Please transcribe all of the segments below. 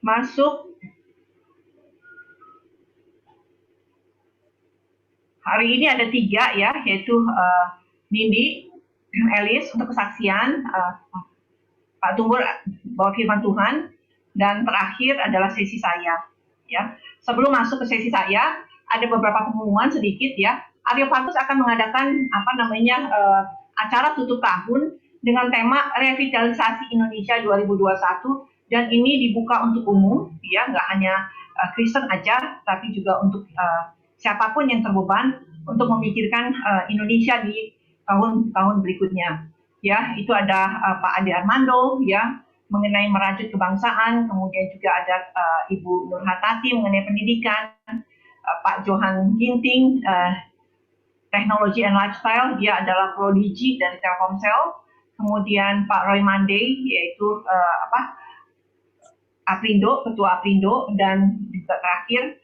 masuk hari ini ada 3 ya, yaitu Nindi, Elis untuk kesaksian, Pak Tumbur bawa firman Tuhan, dan terakhir adalah sesi saya. Ya, sebelum masuk ke sesi saya, ada beberapa pengumuman sedikit ya. Areopagus akan mengadakan acara tutup tahun dengan tema Revitalisasi Indonesia 2021, dan ini dibuka untuk umum, ya, nggak hanya Kristen aja, tapi juga untuk siapapun yang terbeban untuk memikirkan Indonesia di tahun-tahun berikutnya. Ya, itu ada Pak Ade Armando ya mengenai merajut kebangsaan, kemudian juga ada Ibu Nur Hatati mengenai pendidikan, Pak Johan Ginting teknologi and lifestyle, dia adalah prodigy dari Telkomsel, kemudian Pak Roy Mandey yaitu Aprindo, ketua Aprindo, dan juga terakhir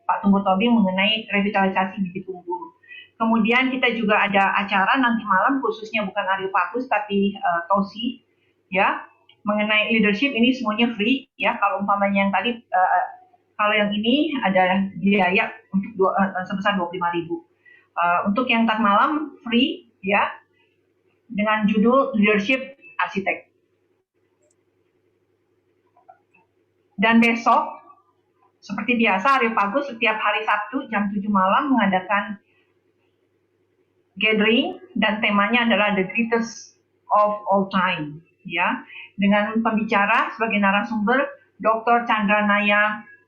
Pak Tumbuh Tobing mengenai revitalisasi bibit unggul. Kemudian kita juga ada acara nanti malam, khususnya bukan Areopagus tapi Tosi, ya, mengenai leadership. Ini semuanya free, ya. Kalau umpamanya yang tadi, kalau yang ini ada biaya untuk sebesar 25.000. Untuk yang ntar malam free, ya, dengan judul Leadership Arsitek. Dan besok, seperti biasa, Areopagus setiap hari Sabtu jam 7 malam mengadakan gathering, dan temanya adalah The Greatest of All Time, ya, dengan pembicara sebagai narasumber Dr.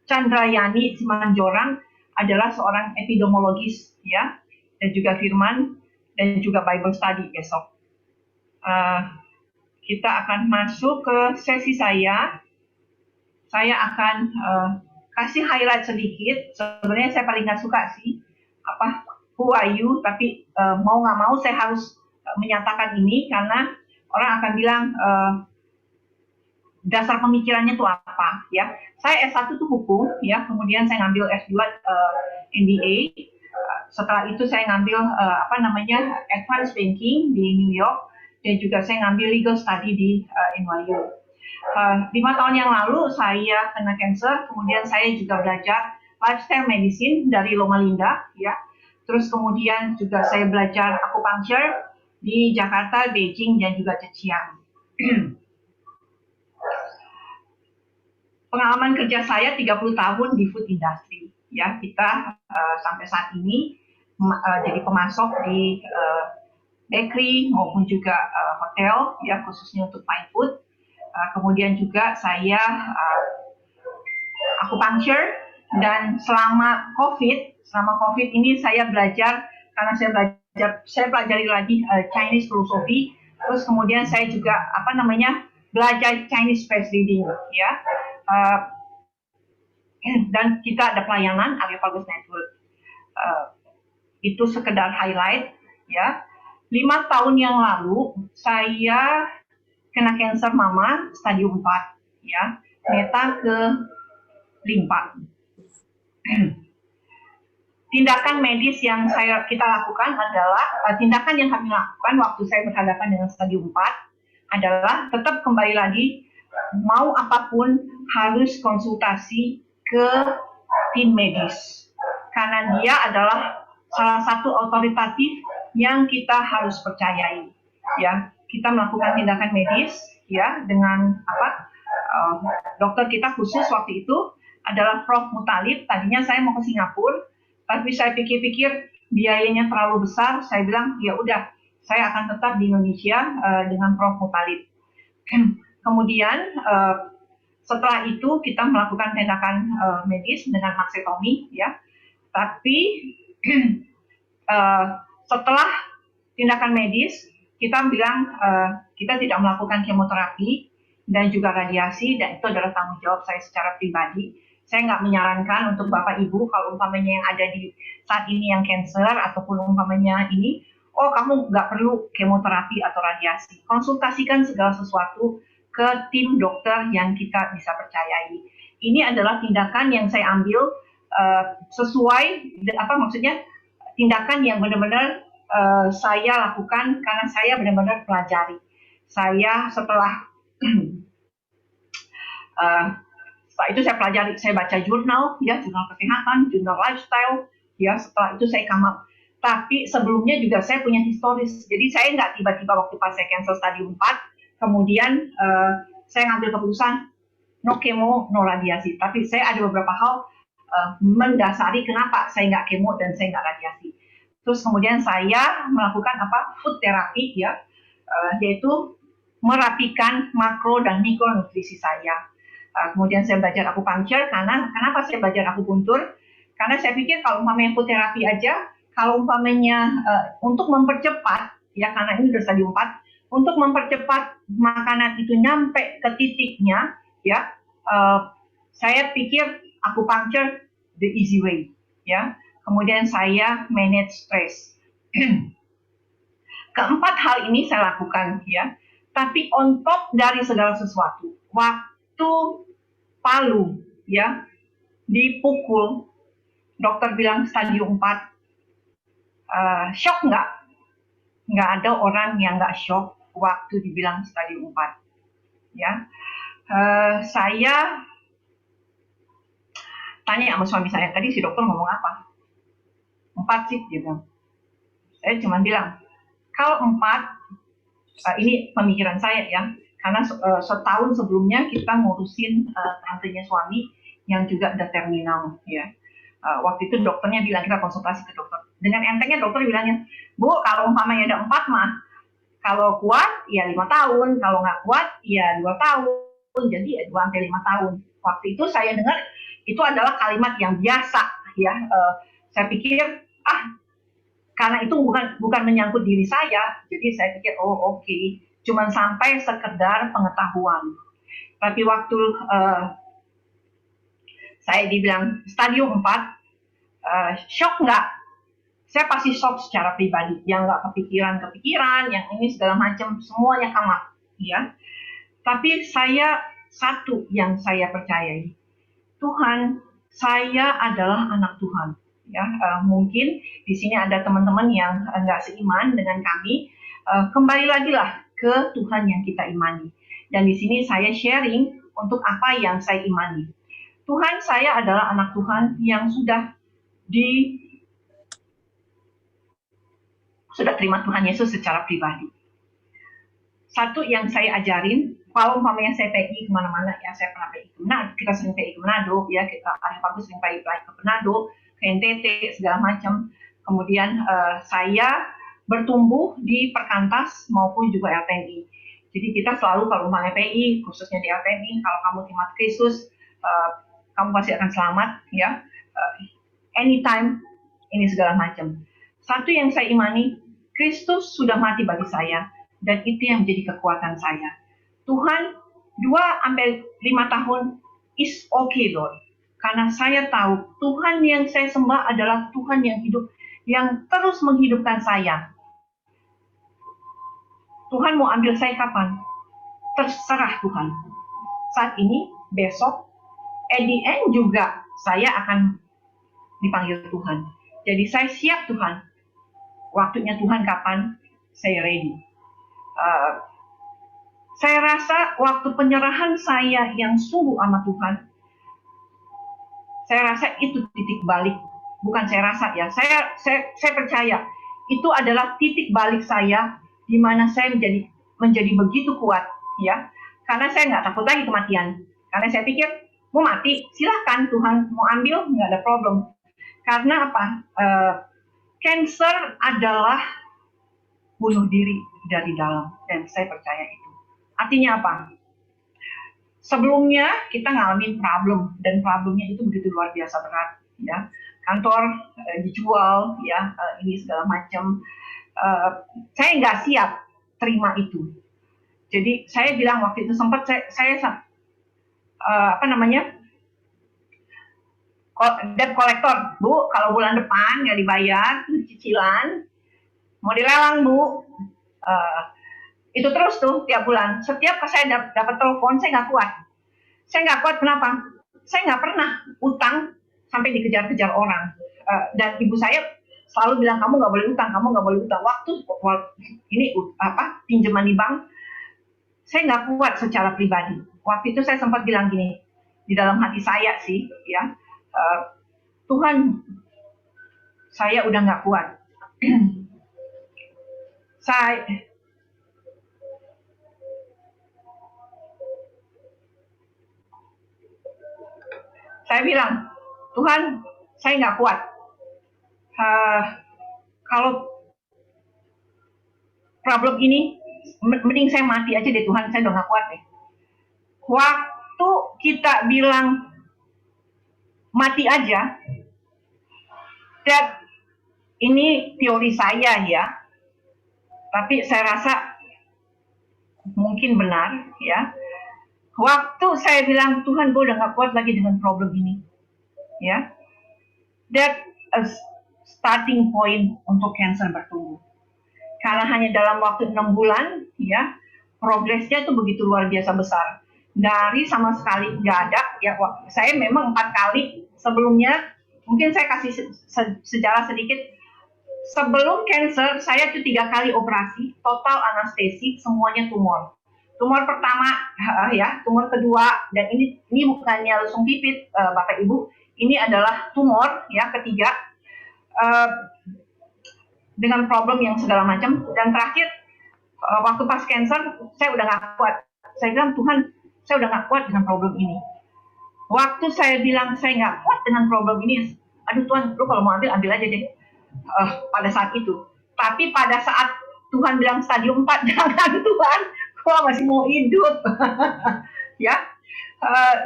Chandrayani Simanjorang, adalah seorang epidemiologis, ya, dan juga firman dan juga Bible study besok. Kita akan masuk ke sesi saya. Saya akan kasih highlight sedikit. Sebenarnya saya paling nggak suka sih who are you, tapi mau nggak mau saya harus menyatakan ini karena orang akan bilang dasar pemikirannya itu apa, ya. Saya S1 itu hukum, ya, kemudian saya ngambil S2 MBA. Setelah itu saya ngambil advanced banking di New York, dan juga saya ngambil legal study di NYU. 5 tahun yang lalu saya kena cancer, kemudian saya juga belajar lifestyle medicine dari Loma Linda, ya. Terus kemudian juga saya belajar acupuncture di Jakarta, Beijing, dan juga Zhejiang. Pengalaman kerja saya 30 tahun di food industry, ya. Kita sampai saat ini jadi pemasok di bakery maupun juga hotel, ya, khususnya untuk fine food. Kemudian juga saya acupuncture, dan selama COVID ini saya belajar, karena saya pelajari lagi Chinese philosophy, terus kemudian saya juga belajar Chinese face reading, ya. Dan kita ada pelayanan Areopagus Network. Itu sekedar highlight, ya. 5 tahun yang lalu saya kena kanker mama stadium 4, ya, meta ke limpa. Tindakan medis yang kita lakukan adalah tindakan yang kami lakukan waktu saya berhadapan dengan stadium 4 adalah tetap kembali lagi, mau apapun harus konsultasi ke tim medis, karena dia adalah salah satu otoritatif yang kita harus percayai, ya. Kita melakukan tindakan medis, ya, dengan dokter kita khusus waktu itu adalah Prof. Mutalib. Tadinya saya mau ke Singapura, tapi saya pikir-pikir biayanya terlalu besar. Saya bilang, ya udah, saya akan tetap di Indonesia dengan Prof. Mutalib. Kemudian setelah itu kita melakukan tindakan medis dengan maksektomi, ya. Tapi setelah tindakan medis, kita bilang kita tidak melakukan kemoterapi dan juga radiasi, dan itu adalah tanggung jawab saya secara pribadi. Saya nggak menyarankan untuk Bapak Ibu kalau umpamanya yang ada di saat ini yang cancer, ataupun umpamanya ini, kamu nggak perlu kemoterapi atau radiasi. Konsultasikan segala sesuatu ke tim dokter yang kita bisa percayai. Ini adalah tindakan yang saya ambil sesuai, tindakan yang benar-benar saya lakukan karena saya benar-benar pelajari. Saya setelah Setelah itu saya pelajari, saya baca jurnal, ya, jurnal kesehatan, jurnal lifestyle, ya. Setelah itu saya come up. Tapi sebelumnya juga saya punya historis. Jadi saya nggak tiba-tiba waktu pas saya cancel stadium 4, kemudian saya ngambil keputusan no kemo, no radiasi. Tapi saya ada beberapa hal mendasari kenapa saya nggak kemo dan saya nggak radiasi. Terus kemudian saya melakukan food therapy, ya, yaitu merapikan makro dan mikronutrisi saya. Kemudian saya belajar akupunktur. Kenapa saya belajar akupunktur? Karena saya pikir kalau umpamanya food therapy aja, kalau umpamanya untuk mempercepat, ya, karena ini sudah stadium 4, untuk mempercepat makanan itu nyampe ke titiknya, ya, saya pikir akupunktur the easy way, ya. Kemudian saya manage stress. Keempat hal ini saya lakukan, ya. Tapi on top dari segala sesuatu, waktu Palu, ya, dipukul, dokter bilang stadium 4, shock nggak? Nggak ada orang yang nggak shock waktu dibilang stadium 4, ya. Saya tanya sama suami saya, tadi si dokter ngomong apa? 4 sih, dia bilang. Saya cuma bilang, kalau 4, ini pemikiran saya, ya, karena setahun sebelumnya kita ngurusin tantenya suami yang juga ada terminal, ya. Waktu itu dokternya bilang, kita konsultasi ke dokter. Dengan entengnya dokter bilangnya, Bu, kalau umpamanya ada 4 mah, kalau kuat ya 5 tahun, kalau nggak kuat ya 2 tahun, jadi ya 2-5 tahun. Waktu itu saya dengar itu adalah kalimat yang biasa, ya. Saya pikir karena itu bukan menyangkut diri saya, jadi saya pikir oke. Cuman sampai sekedar pengetahuan. Tapi waktu saya dibilang stadium 4, shock nggak? Saya pasti shock secara pribadi, yang nggak kepikiran, yang ini segala macam, semuanya come up, ya. Tapi satu yang saya percayai, Tuhan, saya adalah anak Tuhan, ya. Mungkin di sini ada teman-teman yang nggak seiman dengan kami, kembali lagi lah ke Tuhan yang kita imani. Dan di sini saya sharing untuk apa yang saya imani. Tuhan, saya adalah anak Tuhan yang sudah terima Tuhan Yesus secara pribadi. Satu yang saya ajarin, kalau umpamanya saya PI kemana-mana, ya, saya pernah PI ke Manado, kita sering PI ke Manado, ya, kita bagus sering PI ke Manado, ke NTT, segala macam. Kemudian saya bertumbuh di Perkantas maupun juga LTNI. Jadi kita selalu kalau umpamanya PI, khususnya di LTNI, kalau kamu terima Kristus, kamu pasti akan selamat, ya. Anytime, ini segala macam. Satu yang saya imani, Kristus sudah mati bagi saya, dan itu yang menjadi kekuatan saya. Tuhan, 2-5 tahun is okay, Lord. Karena saya tahu Tuhan yang saya sembah adalah Tuhan yang hidup, yang terus menghidupkan saya. Tuhan mau ambil saya kapan? Terserah Tuhan. Saat ini, besok, at the end juga saya akan dipanggil Tuhan. Jadi saya siap Tuhan. Waktunya Tuhan kapan, saya ready. Saya rasa waktu penyerahan saya yang sungguh sama Tuhan, saya rasa itu titik balik. Bukan saya rasa, ya. Saya percaya itu adalah titik balik saya, di mana saya menjadi begitu kuat, ya. Karena saya nggak takut lagi kematian. Karena saya pikir mau mati, silahkan Tuhan mau ambil, nggak ada problem. Karena apa? Cancer adalah bunuh diri dari dalam, dan saya percaya itu. Artinya apa? Sebelumnya kita ngalamin problem, dan problemnya itu begitu luar biasa berat, ya. Kantor dijual, ya, ini segala macam. Saya nggak siap terima itu. Jadi saya bilang waktu itu sempat saya debt collector, Bu, kalau bulan depan nggak dibayar cicilan, mau dilelang, Bu. Itu terus tuh tiap bulan. Setiap saya dapat telepon, saya nggak kuat. Saya nggak kuat, kenapa? Saya nggak pernah utang sampai dikejar-kejar orang. Dan ibu saya selalu bilang, kamu nggak boleh utang, kamu nggak boleh utang. Waktu ini pinjaman di bank, saya nggak kuat secara pribadi. waktu itu saya sempat bilang gini di dalam hati saya sih, ya, Tuhan, saya udah nggak kuat. Saya bilang, Tuhan, saya nggak kuat. Kalau problem ini, mending saya mati aja deh Tuhan, saya udah nggak kuat deh. Waktu kita bilang mati aja, ini teori saya ya, tapi saya rasa mungkin benar ya. Waktu saya bilang Tuhan, gue udah nggak kuat lagi dengan problem ini, ya, that a starting point untuk cancer bertumbuh. Karena hanya dalam waktu 6 bulan, ya, progresnya itu begitu luar biasa besar. Dari sama sekali nggak ada, ya, saya memang 4 kali sebelumnya, mungkin saya kasih sejarah sedikit. Sebelum cancer, saya itu 3 kali operasi, total anestesi, semuanya tumor. Tumor pertama, ya, tumor kedua, dan ini bukannya lesung pipit, Bapak Ibu, ini adalah tumor, ya, ketiga, dengan problem yang segala macam. Dan terakhir, waktu pas cancer, saya udah nggak kuat. Saya bilang, Tuhan, saya udah nggak kuat dengan problem ini. Waktu saya bilang saya nggak kuat dengan problem ini, aduh Tuhan, lu kalau mau ambil aja deh. Pada saat itu. Tapi pada saat Tuhan bilang stadium 4, jangan Tuhan, gua masih mau hidup. Ya.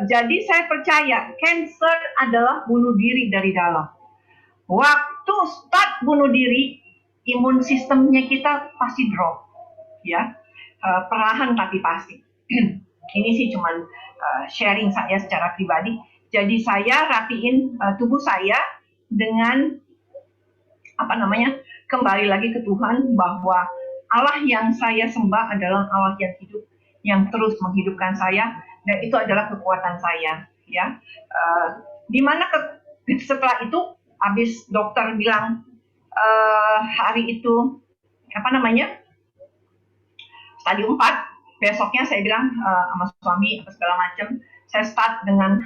Jadi saya percaya, cancer adalah bunuh diri dari dalam. Waktu start bunuh diri, imun sistemnya kita pasti drop, ya, perlahan tapi pasti. Ini sih cuman sharing saya secara pribadi. Jadi saya rapiin tubuh saya dengan kembali lagi ke Tuhan, bahwa Allah yang saya sembah adalah Allah yang hidup, yang terus menghidupkan saya, dan itu adalah kekuatan saya, ya. Dimana setelah itu, habis dokter bilang hari itu stadium 4, besoknya saya bilang sama suami segala macam, saya start dengan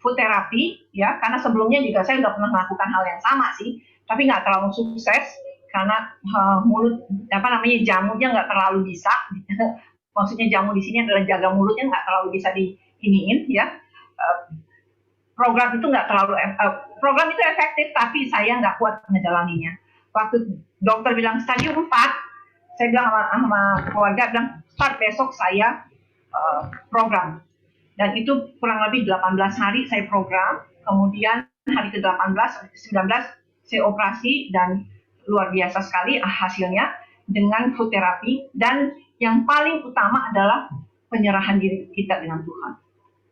food therapy, ya, karena sebelumnya juga saya udah pernah melakukan hal yang sama sih, tapi nggak terlalu sukses karena jamunya nggak terlalu bisa. Maksudnya jamu di sini adalah jaga mulutnya nggak terlalu bisa diiniin, ya. Program itu program itu efektif, tapi saya nggak kuat menjalaninya. Waktu dokter bilang stadium 4, saya bilang sama keluarga, bilang start besok saya program. Dan itu kurang lebih 18 hari saya program, kemudian hari ke-18, hari ke-19 saya operasi, dan luar biasa sekali hasilnya dengan food therapy. Dan yang paling utama adalah penyerahan diri kita dengan Tuhan,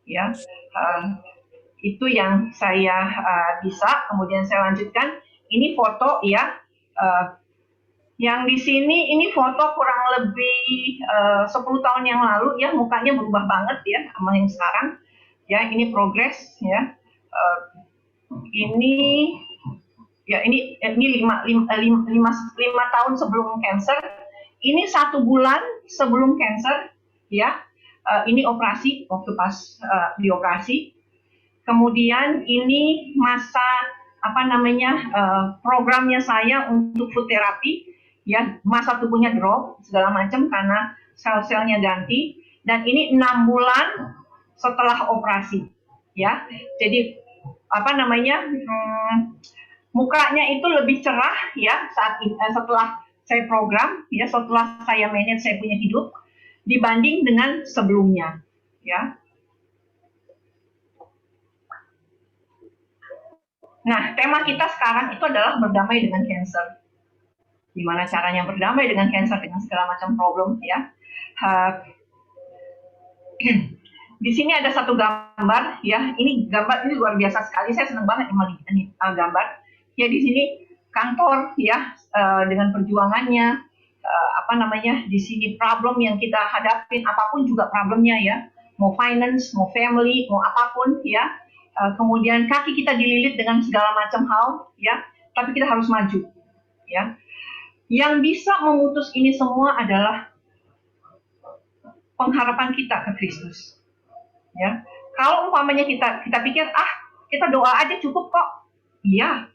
ya. Itu yang saya bisa. Kemudian saya lanjutkan, ini foto, ya, yang di sini ini foto kurang lebih 10 tahun yang lalu, ya, mukanya berubah banget, ya, sama yang sekarang, ya. Ini progres, ya. Ini 5 tahun sebelum cancer. Ini 1 bulan sebelum cancer, ya. Ini operasi, waktu pas dioperasi. Kemudian ini masa programnya saya untuk food therapy, ya, masa tubuhnya drop segala macam karena sel-selnya ganti. Dan ini 6 bulan setelah operasi, ya. Jadi mukanya itu lebih cerah, ya, setelah saya program, ya, setelah saya manage saya punya hidup dibanding dengan sebelumnya, ya. Nah, tema kita sekarang itu adalah berdamai dengan cancer. Gimana caranya berdamai dengan cancer, dengan segala macam problem, ya. Di sini ada satu gambar, ya. Ini gambar ini luar biasa sekali. Saya senang banget ini gambar. Ya, di sini kantor, ya, dengan perjuangannya, di sini problem yang kita hadapin, apapun juga problemnya, ya. Mau finance, mau family, mau apapun, ya. Kemudian kaki kita dililit dengan segala macam hal, ya. Tapi kita harus maju, ya. Yang bisa memutus ini semua adalah pengharapan kita ke Kristus. Ya, kalau umpamanya kita pikir kita doa aja cukup kok, iya,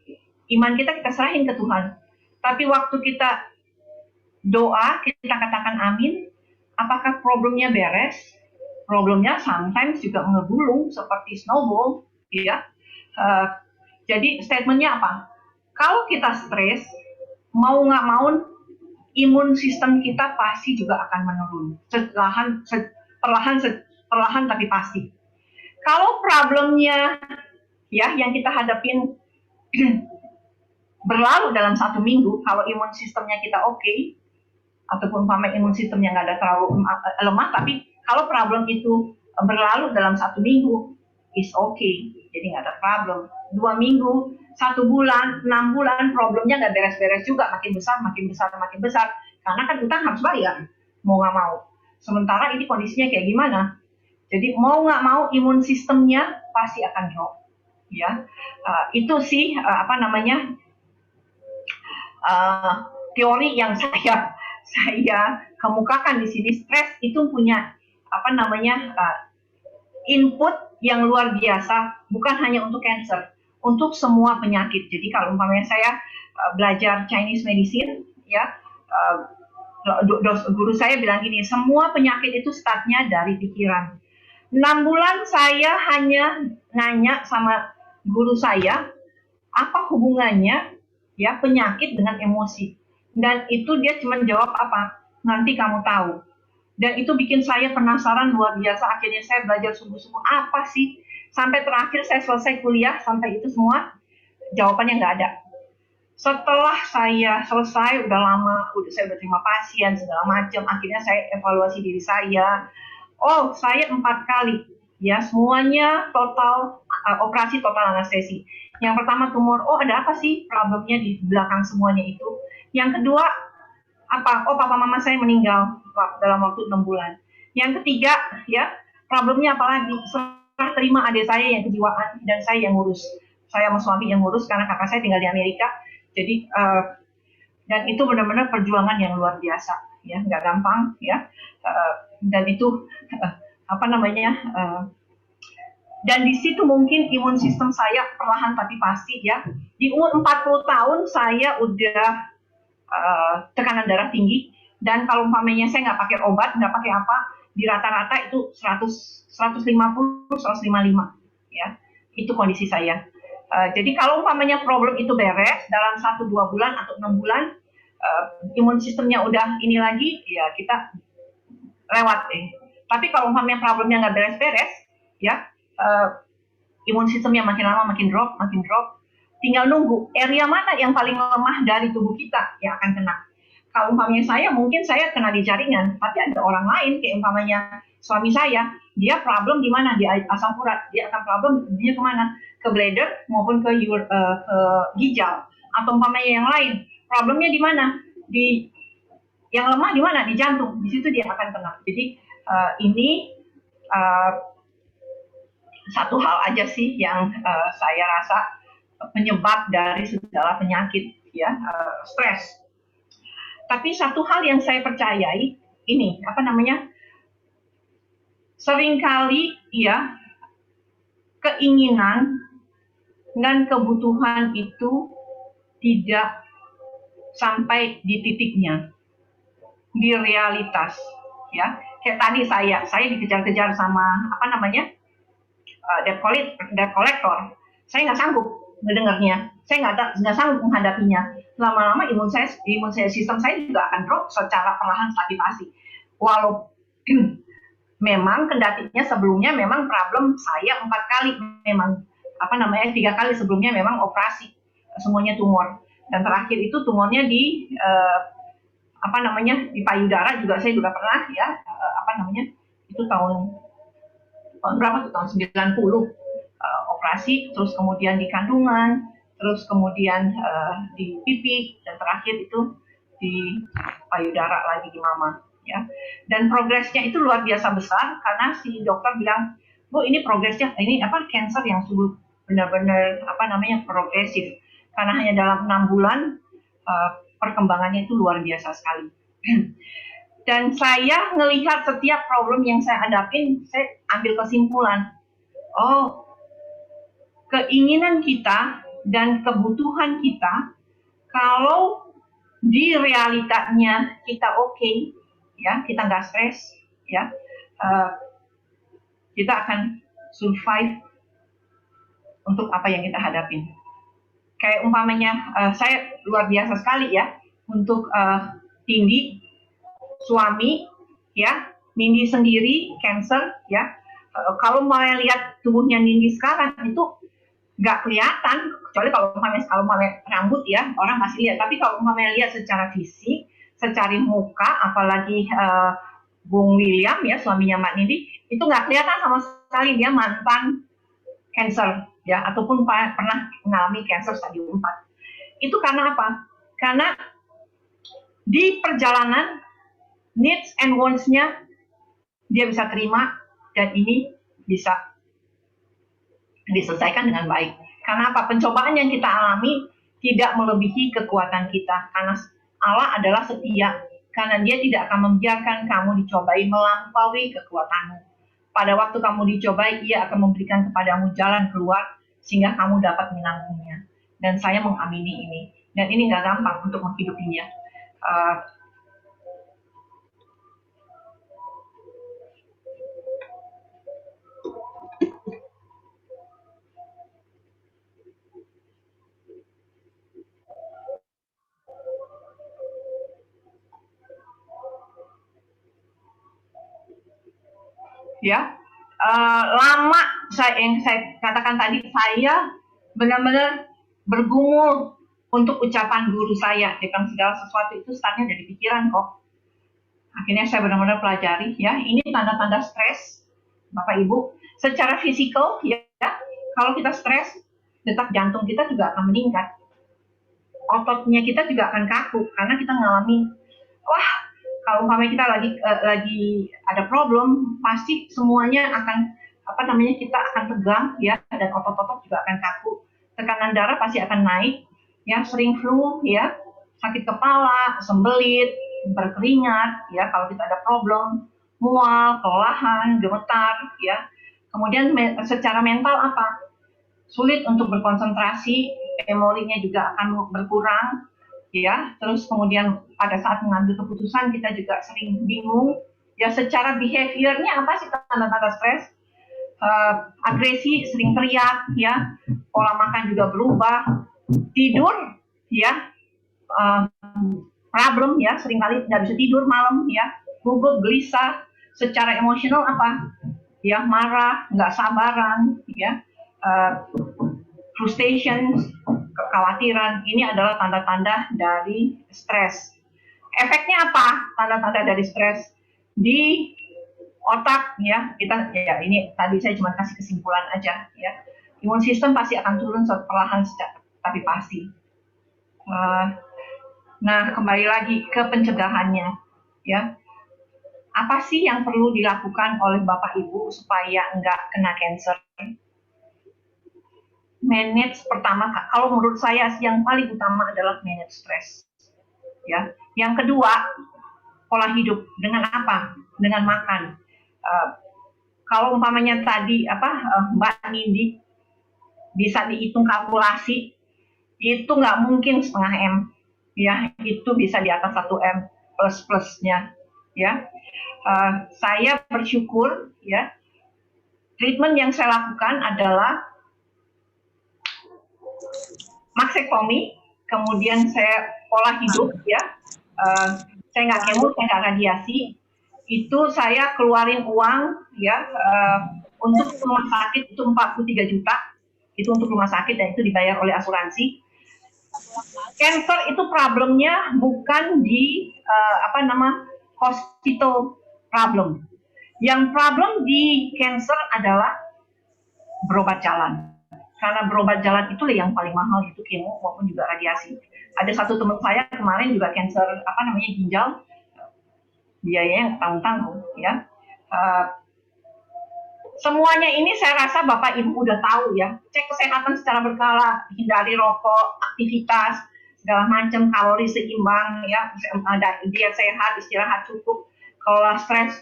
iman kita serahin ke Tuhan. Tapi waktu kita doa, kita katakan amin, apakah problemnya beres? Problemnya sometimes juga ngegulung seperti snowball, ya. Jadi statementnya apa? Kalau kita stres, mau nggak mau, imun sistem kita pasti juga akan menurun. Perlahan tapi pasti. Kalau problemnya ya yang kita hadapin berlalu dalam 1 minggu, kalau imun sistemnya kita oke, ataupun umpama imun sistemnya nggak ada terlalu lemah, tapi kalau problem itu berlalu dalam 1 minggu, is okay, jadi nggak ada problem. 2 minggu, 1 bulan, 6 bulan, problemnya nggak beres-beres juga, makin besar, karena kan utang harus bayar, mau nggak mau. Sementara ini kondisinya kayak gimana? Jadi mau nggak mau imun sistemnya pasti akan drop, ya. Itu sih teori yang saya kemukakan di sini. Stres itu punya input yang luar biasa, bukan hanya untuk cancer, untuk semua penyakit. Jadi kalau umpamanya saya belajar Chinese medicine, ya, guru saya bilang gini, semua penyakit itu startnya dari pikiran. 6 bulan saya hanya nanya sama guru saya, apa hubungannya ya penyakit dengan emosi. Dan itu dia cuma jawab apa? Nanti kamu tahu. Dan itu bikin saya penasaran luar biasa. Akhirnya saya belajar sungguh-sungguh, apa sih? Sampai terakhir saya selesai kuliah, sampai itu semua jawabannya nggak ada. Setelah saya selesai, saya udah terima pasien segala macam, akhirnya saya evaluasi diri saya. Oh, saya 4 kali, ya, semuanya total operasi total anestesi. Yang pertama tumor, ada apa sih problemnya di belakang semuanya itu? Yang kedua, apa? Papa mama saya meninggal dalam waktu 6 bulan. Yang ketiga, ya, problemnya apa lagi? Setelah terima adik saya yang kejiwaan dan saya yang ngurus. Saya sama suami yang ngurus karena kakak saya tinggal di Amerika. Jadi dan itu benar-benar perjuangan yang luar biasa, ya, nggak gampang, ya. Dan itu dan di situ mungkin imun sistem saya perlahan tapi pasti, ya. Di umur 40 tahun saya udah tekanan darah tinggi, dan kalau umpamanya saya nggak pakai obat, nggak pakai apa, di rata-rata itu 150, 155, ya. Itu kondisi saya. Jadi kalau umpamanya problem itu beres dalam 1-2 bulan atau 6 bulan, imun sistemnya udah ini lagi, ya kita lewat. Tapi kalau umpamanya problemnya nggak beres-beres, ya, imun sistemnya makin lama makin drop, tinggal nunggu area mana yang paling lemah dari tubuh kita yang akan kena. Kalau umpamanya mungkin saya kena di jaringan, tapi ada orang lain kayak umpamanya suami saya, dia problem di mana? Di asam urat, dia akan problem dia kemana? Ke bladder maupun ke ginjal, atau umpamanya yang lain, problemnya di mana? Yang lemah di mana? Di jantung, di situ dia akan kena. Jadi ini satu hal aja sih yang saya rasa penyebab dari segala penyakit, ya, stres. Tapi satu hal yang saya percayai ini seringkali, ya, keinginan dan kebutuhan itu tidak sampai di titiknya, di realitas, ya. Kayak tadi saya dikejar-kejar sama debt collector. Saya nggak sanggup mendengarnya, saya nggak sanggup menghadapinya. Lama-lama imun sistem saya juga akan drop secara perlahan tapi pasti. Walaupun memang kendatinya sebelumnya memang problem saya 4 kali, memang 3 kali sebelumnya memang operasi, semuanya tumor, dan terakhir itu tumornya di di payudara juga saya juga pernah, ya, itu tahun berapa tuh, tahun 90, operasi, terus kemudian di kandungan, terus kemudian di pipi, dan terakhir itu di payudara lagi di mama, ya. Dan progresnya itu luar biasa besar karena si dokter bilang, Bu, ini progresnya ini cancer yang sungguh benar-benar progresif, karena hanya dalam 6 bulan perkembangannya itu luar biasa sekali. Dan saya ngelihat setiap problem yang saya hadapin, saya ambil kesimpulan, oh, keinginan kita dan kebutuhan kita, kalau di realitanya kita oke, ya, kita nggak stres, ya, kita akan survive untuk apa yang kita hadapin. Kayak umpamanya, saya luar biasa sekali ya untuk Nindi, suami, ya, Nindi sendiri cancer, ya. Kalau mau lihat tubuhnya Nindi sekarang itu nggak kelihatan, kecuali kalau umpamanya rambut ya, orang masih lihat. Tapi kalau umpamanya lihat secara fisik, secara muka, apalagi Bung William ya, suaminya Mbak Nindi, itu nggak kelihatan sama sekali dia mantan cancer, ya, ataupun pernah mengalami cancer stadium 4. Itu karena apa? Karena di perjalanan needs and wants-nya dia bisa terima, dan ini bisa diselesaikan dengan baik. Karena apa? Pencobaan yang kita alami tidak melebihi kekuatan kita, karena Allah adalah setia, karena dia tidak akan membiarkan kamu dicobai melampaui kekuatanmu. Pada waktu kamu dicobai, ia akan memberikan kepadamu jalan keluar sehingga kamu dapat menanggungnya. Dan saya mengamini ini. Dan ini nggak gampang untuk menghidupinya. Ya, lama yang saya katakan tadi, saya benar-benar bergumul untuk ucapan guru saya. Dengan segala sesuatu itu startnya dari pikiran kok. Akhirnya saya benar-benar pelajari, ya, ini tanda-tanda stres, Bapak Ibu. Secara fisikal, ya, kalau kita stres, detak jantung kita juga akan meningkat. Ototnya kita juga akan kaku, karena kita mengalami, wah, kalau umpamanya kita lagi ada problem, pasti semuanya akan kita akan tegang, ya, dan otot-otot juga akan kaku. Tekanan darah pasti akan naik, ya, sering flu, ya, sakit kepala, sembelit, berkeringat, ya, kalau kita ada problem, mual, kelelahan, gemetar, ya. Kemudian secara mental apa? Sulit untuk berkonsentrasi, memorinya juga akan berkurang, ya. Terus kemudian pada saat mengambil keputusan kita juga sering bingung, ya. Secara behaviornya apa sih tanda-tanda stres? Agresi, sering teriak, ya. Pola makan juga berubah, tidur, ya, problem, ya, seringkali nggak bisa tidur malam, ya, gugup, gelisah. Secara emosional apa? Ya, marah, nggak sabaran, ya, frustration, kekhawatiran. Ini adalah tanda-tanda dari stres. Efeknya apa? Tanda-tanda dari stres di otak, ya. Kita, ya, ini tadi saya cuma kasih kesimpulan aja, ya. Imun sistem pasti akan turun perlahan, tapi pasti. Nah, kembali lagi ke pencegahannya, ya. Apa sih yang perlu dilakukan oleh Bapak Ibu supaya nggak kena cancer? Manage pertama, kalau menurut saya yang paling utama adalah manage stres, ya. Yang kedua, pola hidup. Dengan apa? Dengan makan. Kalau umpamanya tadi Mbak Nindi bisa dihitung kalkulasi, itu nggak mungkin setengah M, ya, itu bisa di atas 1 M plus-plusnya, ya. Saya bersyukur, ya, treatment yang saya lakukan adalah maksektomi, kemudian saya pola hidup, ya, saya nggak kemo, saya nggak radiasi, itu saya keluarin uang, ya, untuk rumah sakit itu 43 juta, itu untuk rumah sakit dan itu dibayar oleh asuransi. Cancer itu problemnya bukan di hospital problem. Yang problem di cancer adalah berobat jalan. Karena berobat jalan itu yang paling mahal, itu kemo maupun juga radiasi. Ada satu teman saya kemarin juga cancer ginjal, biayanya tanggung-tanggung, ya. Semuanya ini saya rasa Bapak Ibu udah tahu, ya. Cek kesehatan secara berkala, hindari rokok, aktivitas segala macam, kalori seimbang, ya, diet sehat, istirahat cukup. kelola stres.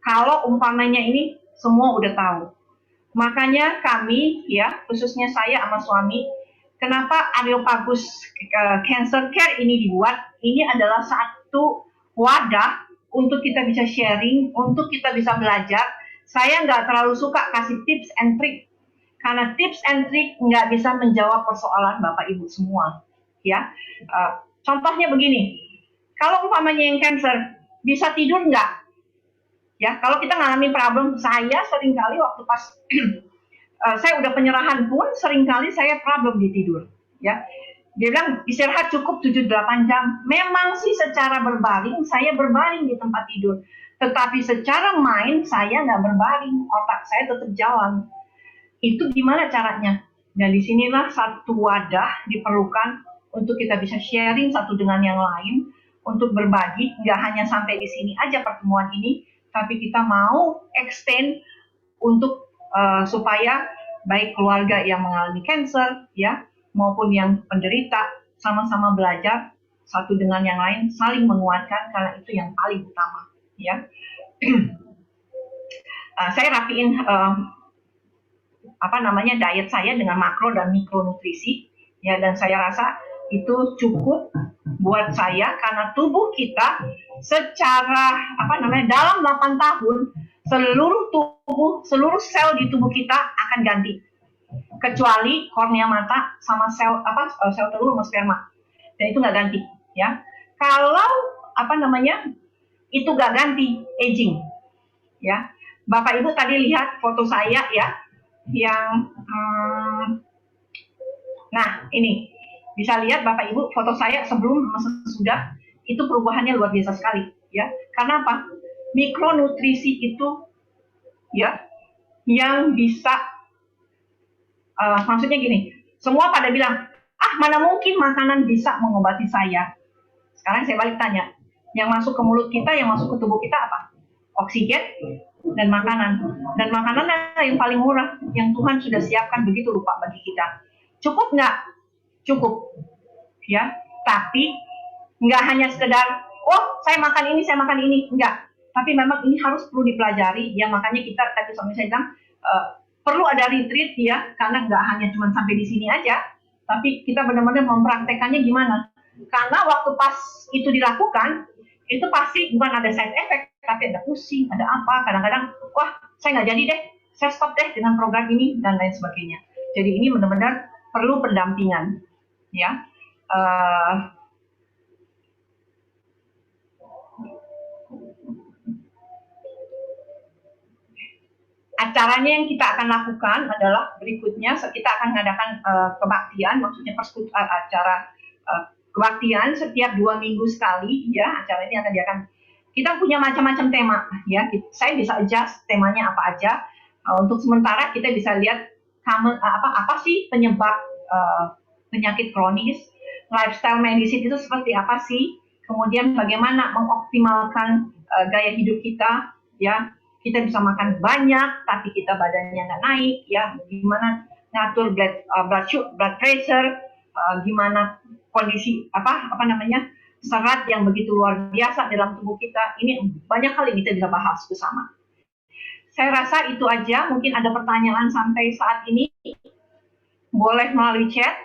Kalau umpamanya ini semua udah tahu. Makanya kami, ya, khususnya saya sama suami, kenapa Areopagus Cancer Care ini dibuat? Ini adalah satu wadah untuk kita bisa sharing, untuk kita bisa belajar. Saya nggak terlalu suka kasih tips and trick, karena tips and trick nggak bisa menjawab persoalan Bapak Ibu semua. Ya, contohnya begini, kalau umpamanya yang cancer, bisa tidur nggak? Ya, kalau kita ngalamin problem, saya seringkali waktu pas saya udah penyerahan pun seringkali saya problem di tidur. Ya, dia bilang istirahat cukup 7-8 jam. Memang sih secara berbaring saya berbaring di tempat tidur, tetapi secara mind saya nggak berbaring, otak saya tetap jalan. Itu gimana caranya? Dan disinilah satu wadah diperlukan untuk kita bisa sharing satu dengan yang lain, untuk berbagi. Nggak hanya sampai di sini aja pertemuan ini, tapi kita mau extend untuk supaya baik keluarga yang mengalami cancer, ya, maupun yang penderita sama-sama belajar satu dengan yang lain, saling menguatkan, karena itu yang paling utama. Ya, saya rapiin diet saya dengan makro dan mikronutrisi, ya, dan saya rasa itu cukup buat saya, karena tubuh kita secara dalam 8 tahun seluruh sel di tubuh kita akan ganti, kecuali kornea mata sama sel telur sama sperma, dan itu nggak ganti. Ya, kalau itu nggak ganti, aging. Ya, Bapak Ibu tadi lihat foto saya, ya, yang nah ini bisa lihat Bapak Ibu foto saya sebelum sesudah, itu perubahannya luar biasa sekali. Ya, karena apa? Mikronutrisi itu, ya, yang bisa maksudnya gini, semua pada bilang, mana mungkin makanan bisa mengobati saya. Sekarang saya balik tanya, yang masuk ke mulut kita, yang masuk ke tubuh kita apa? Oksigen dan makanan. Dan makanan yang paling murah, yang Tuhan sudah siapkan begitu rupa bagi kita. Cukup nggak? Cukup. Ya, tapi nggak hanya sekedar, saya makan ini, enggak. Tapi memang ini harus perlu dipelajari, ya, makanya kita tadi suami saya bilang perlu ada retreat, ya, karena nggak hanya cuma sampai di sini aja, tapi kita benar-benar mempraktekannya gimana. Karena waktu pas itu dilakukan, itu pasti bukan ada side effect, tapi ada pusing, ada apa, kadang-kadang, saya nggak jadi deh, saya stop deh dengan program ini, dan lain sebagainya. Jadi ini benar-benar perlu pendampingan. Ya, acaranya yang kita akan lakukan adalah berikutnya, kita akan mengadakan kebaktian, maksudnya acara kebaktian setiap 2 minggu sekali, ya. Acara ini kita punya macam-macam tema, ya. Saya bisa adjust temanya apa aja. Untuk sementara kita bisa lihat apa sih penyebab penyakit kronis, lifestyle medicine itu seperti apa sih, kemudian bagaimana mengoptimalkan gaya hidup kita, ya. Kita bisa makan banyak, tapi kita badannya nggak naik, ya. Gimana ngatur blood pressure, gimana kondisi serat yang begitu luar biasa dalam tubuh kita. Ini banyak hal yang kita bisa bahas bersama. Saya rasa itu aja. Mungkin ada pertanyaan sampai saat ini, boleh melalui chat.